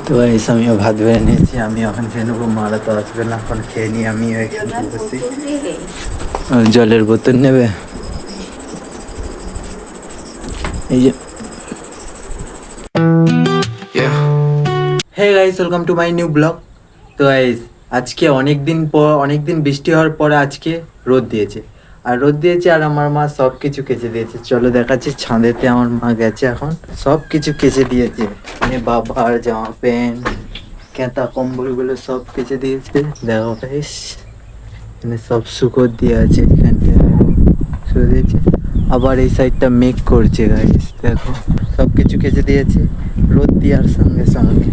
তো এসে আমিও ভাত বেড়ে নিয়েছি, আমি এখন খেয়ে নেবো, মারা তো আসবে না, এখন খেয়ে নিই আমি জলের বোতল নেবে এই যে। Hey guys, welcome to my new blog. তো গাইস আজকে অনেক দিন বৃষ্টি হওয়ার পরে আজকে রোদ দিয়েছে, আর রোদ দিয়েছে আর আমার মা সব কিছু কেচে দিয়েছে। চলো দেখাচ্ছি, ছাদেতে আমার মা গেছে, এখন সব কিছু কেচে দিয়েছে, মানে বাবার জামা প্যান্ট কেতা কম্বলগুলো সব কেচে দিয়েছে। দেখো গাইস, মানে সব শুকো দিয়ে আছে, এখানটা শুয়ে দিয়েছে। আবার এই সাইডটা মেঘ করছে গাইস, দেখো সব কিছু কেচে দিয়েছে রোদ দেওয়ার সঙ্গে সঙ্গে।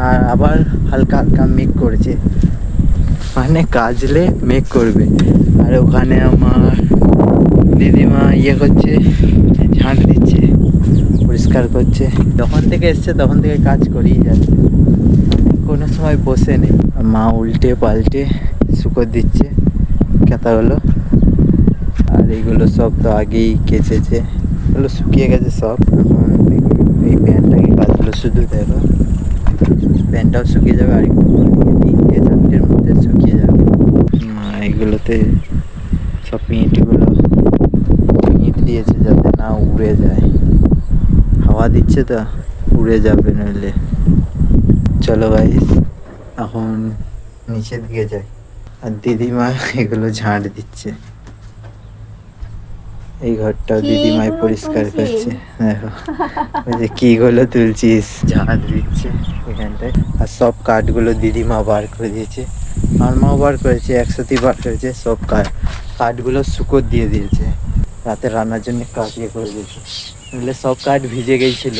আর আবার হালকা হালকা মেঘ করেছে, মানে কাজলে মেঘ করবে। আর ওখানে আমার দিদিমা করছে, ঝাঁট দিচ্ছে, পরিষ্কার করছে। যখন থেকে এসছে তখন থেকে কাজ করেই যাচ্ছে, কোনো সময় বসে নেই। মা উল্টে পাল্টে শুকো দিচ্ছে কেতাগুলো। আর এইগুলো সব তো আগেই কেচেছে, এগুলো শুকিয়ে গেছে সব। এখন এই প্যান্টটাকে কাচলো শুধু, দেখো প্যান্টটাও শুকিয়ে যাবে, আর একটু 3-4 মধ্যে শুকিয়ে যাবে। এইগুলোতে সব ইট দিয়েছে যাতে না উড়ে যায়, হাওয়া দিচ্ছে তো উড়ে যাবে নইলে। চলো গাইস এখন নিচের দিকে যাই, আর দিদিমা এগুলো ঝাঁট দিচ্ছে। এই ঘরটাও দিদিমাই পরিষ্কার করছে, দেখো ওই যে কি গুলো তুলছিস, ঝাঁট দিচ্ছে এখানটায়। আর সব কাঠগুলো দিদিমা বার করে দিয়েছে, আমার মাও বার করেছে, একসাথেই বার করেছে। সব কাঠগুলো শুকো দিয়ে দিয়েছে, রাতে রান্নার জন্য কাঠ করে দিয়েছে। নাহলে সব কাঠ ভিজে গিয়েছিল,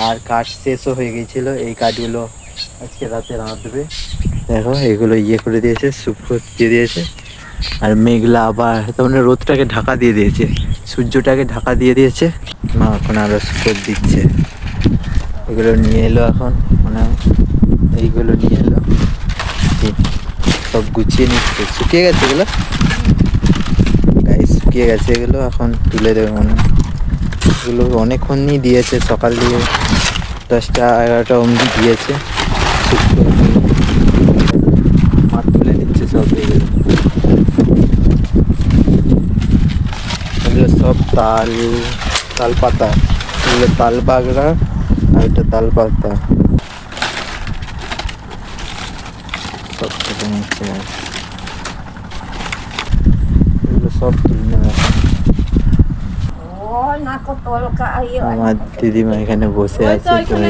আর কাঠ শেষও হয়ে গিয়েছিল। এই কাঠগুলো আজকে রাতে রাঁধবে। দেখো এগুলো করে দিয়েছে, শুকো দিয়ে দিয়েছে। আর মেঘলা আবার তার মানে রোদটাকে ঢাকা দিয়ে দিয়েছে, সূর্যটাকে ঢাকা দিয়ে দিয়েছে। মা এখন আরো শুকো দিচ্ছে। এগুলো নিয়ে এলো এখন, মানে এইগুলো নিয়ে এলো, সব গুছিয়ে নিচ্ছে। শুকিয়ে গেছে এগুলো, গাইস শুকিয়ে গেছে এগুলো, এখন তুলে দেবে মনে হয়। এগুলো অনেকক্ষণই দিয়েছে, সকাল দিয়ে 10টা-11টা অবধি দিয়েছে। মা তুলে নিচ্ছে সব এগুলো। এগুলো সব তাল পাতা, এগুলো তাল বাগড়া, আর এটা তাল পাতা, সব কেটে নিচ্ছে। এগুলো সব তুলে নেবে। আমার দিদিমা এখানে বসে আছে, তুমি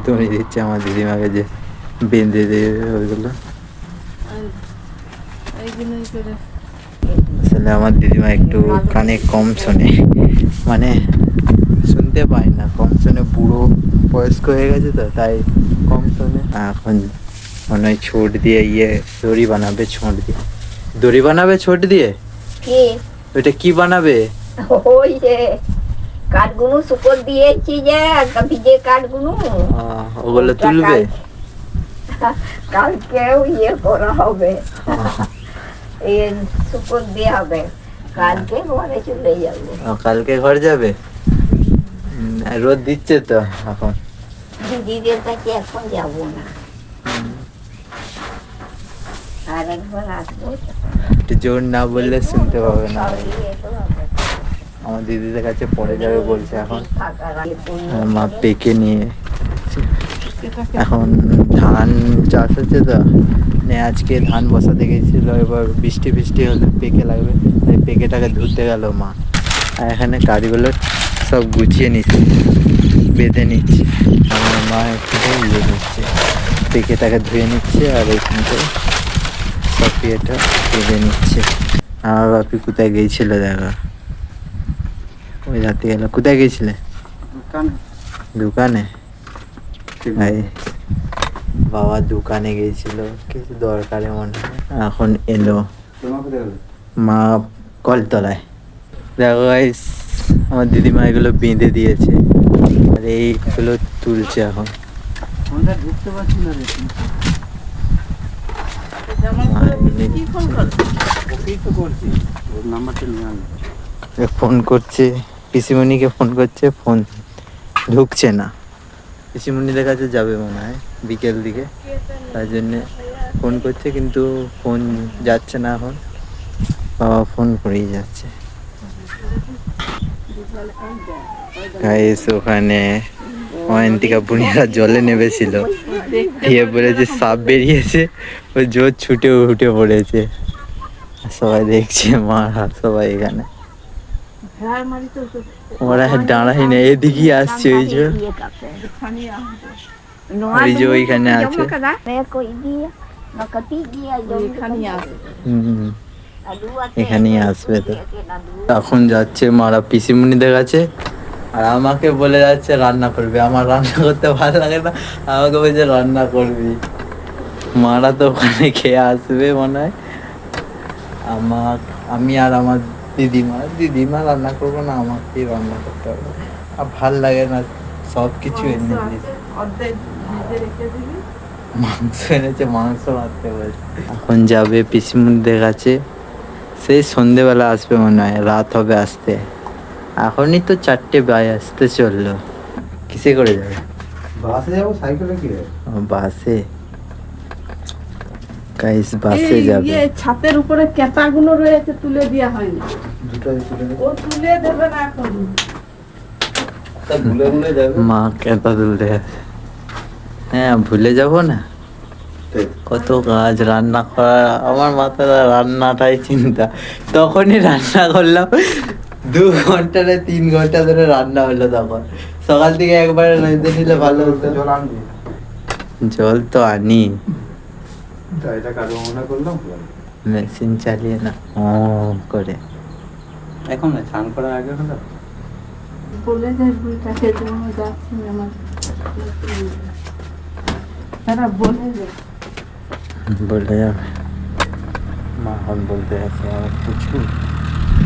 তুমি দিচ্ছে আমার দিদিমাকে যে বেঁধে দেবে ওইগুলো। আসলে আমার দিদিমা একটু কানে কম শোনে, মানে শুনতে পায় না, কম শোনে, বুড়ো বয়স্ক হয়ে গেছে তো তাই কম শোনে। এখন মনে হয় ছোট দিয়ে দড়ি বানাবে, দড়ি বানাবে ছোট দিয়ে। ওইটা কি বানাবে? ওই যে কাঠগুলো শুকর দিয়েছি, যে ভিজে কাঠগুলো ওগুলো তুলবে কালকেও করা হবে, শুকর দিয়ে হবে। কালকে ঘরে চলে যাবো। কালকে ঘর যাবে? রোদ দিচ্ছে তো এখন, দিদিদের কাছে এখন যাবো না, আর একবার আসবো। একটু জোর না বললে শুনতে পাবে না। আমার দিদিদের কাছে পরে যাবে বলছে এখন। মা পেকে নিয়ে, এখন ধান চাষ হচ্ছে তো, আজকে ধান বসাতে গেছিল, এবার বৃষ্টি হলে পেকে লাগবে, তাই পেকেটাকে ধুতে গেল মা। আর এখানে কাঠগুলো সব গুছিয়ে নিচ্ছে, বেঁধে নিচ্ছে। আমার মা একটু নিচ্ছে, পেকেটাকে ধুয়ে নিচ্ছে, আর এইখানটায় সব ইয়েটা বেঁধে নিচ্ছে। আমার বাপি কোথায় গিয়েছিল দেখো, ওই রাতে গেল। কোথায় গেছিলে? দোকানে। বাবা দোকানে গিয়েছিল কিছু দরকারে মনে হয়, এখন এলো। মা কলতলায়। দেখো গাইস, আমার দিদিমা এগুলো বেঁধে দিয়েছে, আর এইগুলো তুলছে এখন। ফোন করছে, পিসিমণিকে ফোন করছে, ফোন ঢুকছে না। পিসিমণিদের কাছে যাবে মনে হয় বিকেল দিকে, তাই জন্যে ফোন করছে কিন্তু ফোন যাচ্ছে না। এখন বাবা ফোন করেই যাচ্ছে। গাইস ওখানে অয়ন্তিকা বুনিয়ারা জলে নেমেছিল, দিয়ে বলেছে সাপ বেরিয়েছে, ও জোর ছুটে উঠে পড়েছে। সবাই দেখছে, মারা সবাই এখানে। ওরা দাঁড়াই না, এদিকেই আসছে। ওই যে ওই যে ওইখানে আছে। এখানেই আসবে তো। এখন যাচ্ছে মারা পিসিমণিদের কাছে, আর আমাকে বলে যাচ্ছে রান্না করবে। আমার রান্না করতে ভালো লাগে না, আমাকে বলছে রান্না করবি। মারা তো ওখানে খেয়ে আসবে মনে হয়। আমি আর আমার দিদিমা রান্না করবো না, আমাকেই রান্না করতে হবে। আর ভাল লাগে না, সব কিছু এনে দিয়েছে। মাংস এনেছে, মাংস রাখতে বলছে। এখন যাবে পিসিমণিদের কাছে, সেই সন্ধেবেলা আসবে মনে হয়, রাত হবে আসতে। এখনই তো 4টে আসতে চললো। কিসে করে যাবে? বাসে যাবো, সাইকেলে কি? বাসে। গাইস বাসে যাবে। ছাতের উপরে কেতাগুলো রয়েছে, তুলে দেওয়া হয়নি। ও তুলে দেবে না এখন। মা কেতা তুলতে আছে। হ্যাঁ ভুলে যাব না, কত কাজ রান্না করা। আমার মাথায় রান্নাটাই চিন্তা। তখনই রান্না করলাম, 2 ঘন্টা না 3 ঘন্টা ধরে রান্না হলো। তখন সকাল থেকে একবারে রেঁধে নিলে ভালো হতো। জল তো আনি, মেশিন চালিয়ে না করে। এখন না, স্নান করার আগে হলো। বলে যায় বুড়িটা খেতে যাচ্ছি আমার, তারা বলে যায় বলে যাবে। মা এখন বলতে আছে আমার প্রচুর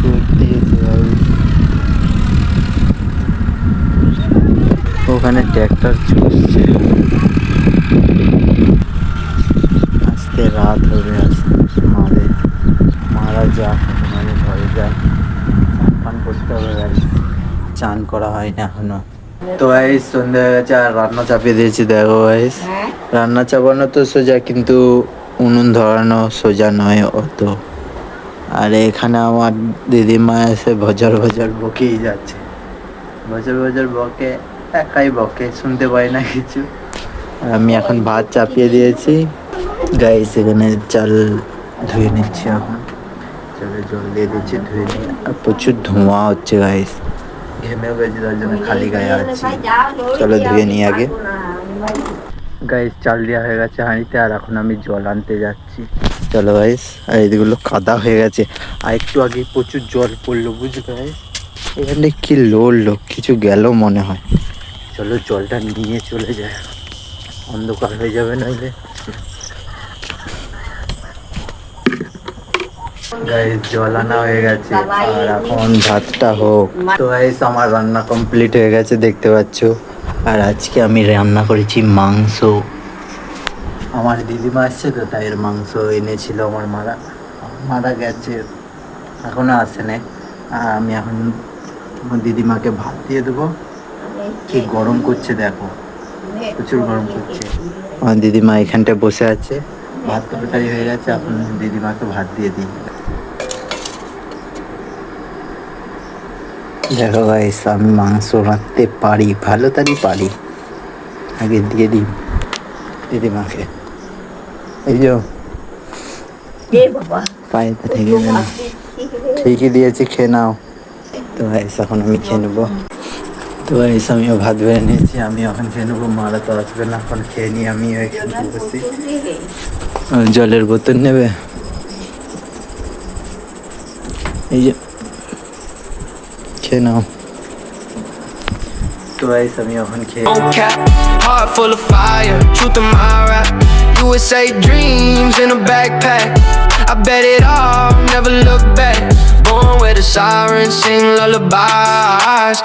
রোদ দিয়েছে। ওখানে ট্র্যাক্টর চলছে, আজকে রাত হবে। আসতে মারা যাক, মানে ঘরে যাক, চান করতে হবে। চান করা হয় না এখনো। তো গাইস সন্ধ্যা হয়ে গেছে, আর রান্না চাপিয়ে দিয়েছি। দেখো গাইস, রান্না চাপানো তো সোজা, কিন্তু উনুন ধরানো সোজা নয় অত। আর এখানে আমার দিদিমা এসে ভজর বকেই যাচ্ছে। ভজর বকে, একাই বকে, শুনতে পাই না কিছু। আর আমি এখন ভাত চাপিয়ে দিয়েছি। গাইস এখানে চাল ধুয়ে নিচ্ছি। এখন চালে জল দিয়ে দিচ্ছি, ধুয়ে নিয়ে। আর প্রচুর ধোঁয়া হচ্ছে গাইস, ঘেমেও গেছি, তার জন্য খালি গায়ে আছি। চলো ধুয়ে নিই আগে। গাইস চাল দেওয়া হয়ে গেছে হাঁড়িতে, আর এখন আমি জল আনতে যাচ্ছি। চলো গাইস, আর এদিকগুলো কাদা হয়ে গেছে। আর একটু আগে প্রচুর জল পড়লো, বুঝলে গাইস। এখানে কি লড়লো, কিছু গেল মনে হয়। চলো জলটা নিয়ে চলে যায়, অন্ধকার হয়ে যাবে নইলে। গাইস জল আনা হয়ে গেছে, আর এখন ভাতটা হোক। তো গাইস আমার রান্না কমপ্লিট হয়ে গেছে, দেখতে পাচ্ছ। আর আজকে আমি রান্না করেছি মাংস। আমার দিদিমা আসছে তো, তাই এর মাংস এনেছিল। আমার মারা গেছে, এখনো আসে না। আর আমি এখন আমার দিদিমাকে ভাত দিয়ে দেবো। কি গরম করছে দেখো, প্রচুর গরম করছে। আমার দিদিমা এখানটায় বসে আছে, ভাত তরকারি হয়ে গেছে। এখন দিদিমাকে ভাত দিয়ে দিই। দেখো গাইস, আমি মাংস রাঁধতে পারি, ভালো তারই পারি। আগে দিয়ে দিই দিদিমাকে। এই যে পায়েতে থেকে ঠিকই দিয়েছি, খেয়ে নাও। তো গাইস এখন আমি খেয়ে নেবো। তো গাইস আমিও ভাত বেড়ে নিয়েছি, আমি এখন খেয়ে নেবো। মারা তো আসবে না, এখন খেয়ে নিই। আমি এখানে বসি। জলের বোতল নেবে? এই যে খেয়ে নাও। তো গাইস আমি এখন খেয়ে heart full of fire, truth in my rap. USA dreams in a backpack. I bet it all, never look back. Born with a siren, sing lullabies.